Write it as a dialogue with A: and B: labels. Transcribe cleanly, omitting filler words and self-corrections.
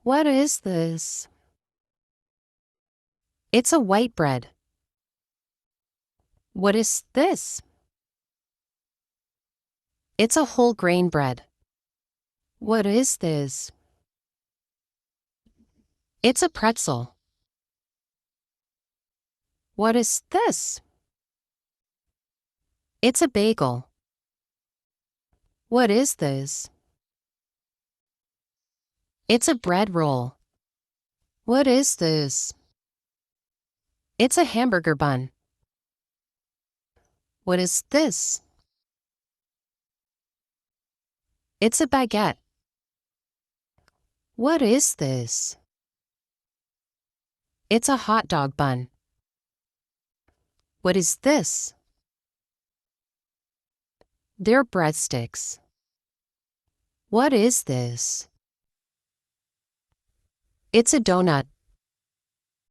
A: What is this? It's a white bread. What is this? It's a whole grain bread. What is this? It's a pretzel. What is this? It's a bagel. What is this? It's a bread roll. What is this? It's a hamburger bun. What is this? It's a baguette. What is this? It's a hot dog bun. What is this? They're breadsticks. What is this? It's a donut.